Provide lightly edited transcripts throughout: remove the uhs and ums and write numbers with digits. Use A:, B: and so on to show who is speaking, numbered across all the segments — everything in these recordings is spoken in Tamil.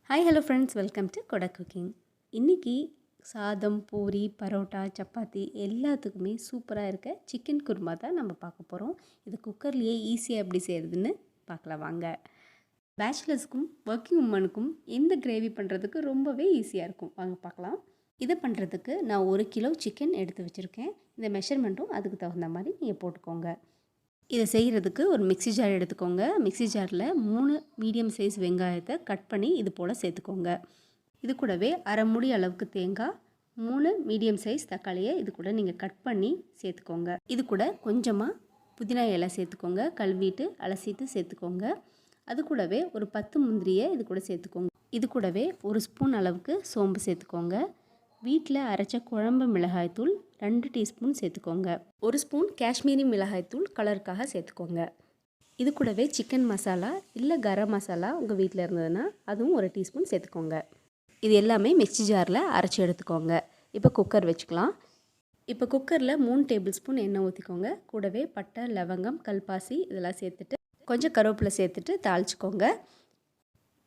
A: Hi hello friends, welcome to கொடை குக்கிங். இன்றைக்கி சாதம், பூரி, பரோட்டா, சப்பாத்தி எல்லாத்துக்குமே சூப்பராக இருக்க சிக்கன் குருமா தான் நம்ம பார்க்க போகிறோம். இது குக்கர்லேயே ஈஸியாக எப்படி செய்கிறதுன்னு பார்க்கலாம் வாங்க. பேச்சுலர்ஸ்க்கும் ஒர்க்கிங் உமனுக்கும் இந்த கிரேவி பண்ணுறதுக்கு ரொம்பவே ஈஸியாக இருக்கும். வாங்க பார்க்கலாம். இதை பண்ணுறதுக்கு நான் 1 கிலோ சிக்கன் எடுத்து வச்சுருக்கேன். இந்த மெஷர்மெண்ட்டும் அதுக்கு தகுந்த மாதிரி நீங்கள் போட்டுக்கோங்க. இதை செய்கிறதுக்கு ஒரு மிக்ஸி ஜார் எடுத்துக்கோங்க. மிக்ஸி ஜாரில் 3 மீடியம் சைஸ் வெங்காயத்தை கட் பண்ணி இது போல் சேர்த்துக்கோங்க. இது கூடவே அரை மூடி அளவுக்கு தேங்காய், 3 மீடியம் சைஸ் தக்காளியை இது கூட நீங்கள் கட் பண்ணி சேர்த்துக்கோங்க. இது கூட கொஞ்சமாக புதினா இலை சேர்த்துக்கோங்க. கழுவிட்டு அலசிட்டு சேர்த்துக்கோங்க. அது கூடவே ஒரு 10 முந்திரியை இது கூட சேர்த்துக்கோங்க. இது கூடவே 1 ஸ்பூன் அளவுக்கு சோம்பு சேர்த்துக்கோங்க. வீட்டில் அரைச்ச குழம்பு மிளகாய்த்தூள் 2 டீஸ்பூன் சேர்த்துக்கோங்க. 1 ஸ்பூன் காஷ்மீரி மிளகாய்த்தூள் கலருக்காக சேர்த்துக்கோங்க. இது கூடவே சிக்கன் மசாலா இல்லை கரம் மசாலா உங்கள் வீட்டில் இருந்ததுன்னா அதுவும் 1 டீஸ்பூன் சேர்த்துக்கோங்க. இது எல்லாமே மிக்ஸி ஜாரில் அரைச்சி எடுத்துக்கோங்க. இப்போ குக்கர் வச்சுக்கலாம். இப்போ குக்கரில் 3 டேபிள் ஸ்பூன் எண்ணெய் ஊற்றிக்கோங்க. கூடவே பட்டை, லவங்கம், கல்பாசி இதெல்லாம் சேர்த்துட்டு கொஞ்சம் கருவேப்பிலை சேர்த்துட்டு தாளிச்சிக்கோங்க.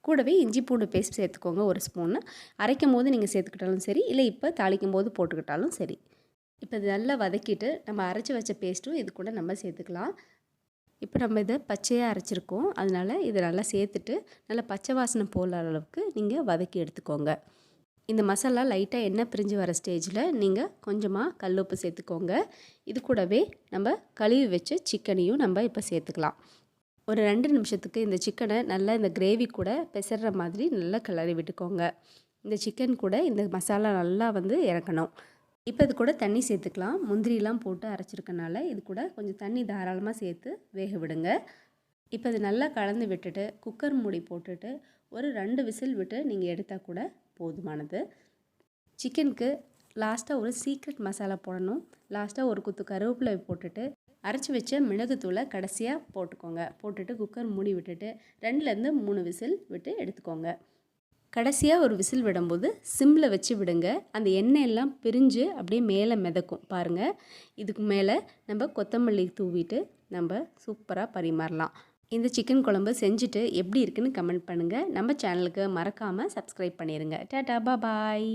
A: கூடவே இஞ்சி பூண்டு பேஸ்ட் சேர்த்துக்கோங்க 1 ஸ்பூன்னு. அரைக்கும் போது நீங்கள் சேர்த்துக்கிட்டாலும் சரி, இல்லை இப்போ தாளிக்கும் போது போட்டுக்கிட்டாலும் சரி. இப்போ இது நல்லா வதக்கிட்டு நம்ம அரைச்சி வச்ச பேஸ்ட்டும் இது கூட நம்ம சேர்த்துக்கலாம். இப்போ நம்ம இதை பச்சையாக அரைச்சிருக்கோம், அதனால் இதை நல்லா சேர்த்துட்டு நல்லா பச்சை வாசனை போகிற அளவுக்கு நீங்கள் வதக்கி எடுத்துக்கோங்க. இந்த மசாலா லைட்டாக எண்ணெய் பிரிஞ்சு வர ஸ்டேஜில் நீங்கள் கொஞ்சமாக கல்லுப்பு சேர்த்துக்கோங்க. இது கூடவே நம்ம கழுவி வச்ச சிக்கனையும் நம்ம இப்போ சேர்த்துக்கலாம். ஒரு 2 நிமிஷத்துக்கு இந்த சிக்கனை நல்லா இந்த கிரேவி கூட பெசற மாதிரி நல்லா கிளறி விட்டுக்கோங்க. இந்த சிக்கன் கூட இந்த மசாலா நல்லா இறக்கணும். இப்போ இது கூட தண்ணி சேர்த்துக்கலாம். முந்திரிலாம் போட்டு அரைச்சிருக்கனால இது கூட கொஞ்சம் தண்ணி தாராளமாக சேர்த்து வேக விடுங்க. இப்போ இது நல்லா கலந்து விட்டுட்டு குக்கர் மூடி போட்டுட்டு ஒரு 2 விசில் விட்டு நீங்கள் எடுத்தால் கூட போதுமானது. சிக்கனுக்கு லாஸ்ட்டாக ஒரு சீக்ரெட் மசாலா போடணும். லாஸ்ட்டாக ஒரு குத்து கருவேப்பிலை போட்டுட்டு அரைச்சி வச்ச மிளகுத்தூளை கடைசியாக போட்டுக்கோங்க. போட்டுட்டு குக்கர் மூடி விட்டுட்டு 2லேருந்து 3 விசில் விட்டு எடுத்துக்கோங்க. கடைசியாக ஒரு விசில் விடும்போது சிம்மில் வச்சு விடுங்க. அந்த எண்ணெயெல்லாம் பிரிஞ்சு அப்படியே மேலே மிதக்கும் பாருங்கள். இதுக்கு மேலே நம்ம கொத்தமல்லி தூவிட்டு நம்ம சூப்பராக பரிமாறலாம். இந்த சிக்கன் குழம்பு செஞ்சுட்டு எப்படி இருக்குன்னு கமெண்ட் பண்ணுங்கள். நம்ம சேனலுக்கு மறக்காமல் சப்ஸ்கிரைப் பண்ணிடுங்க. டாடா பாய்.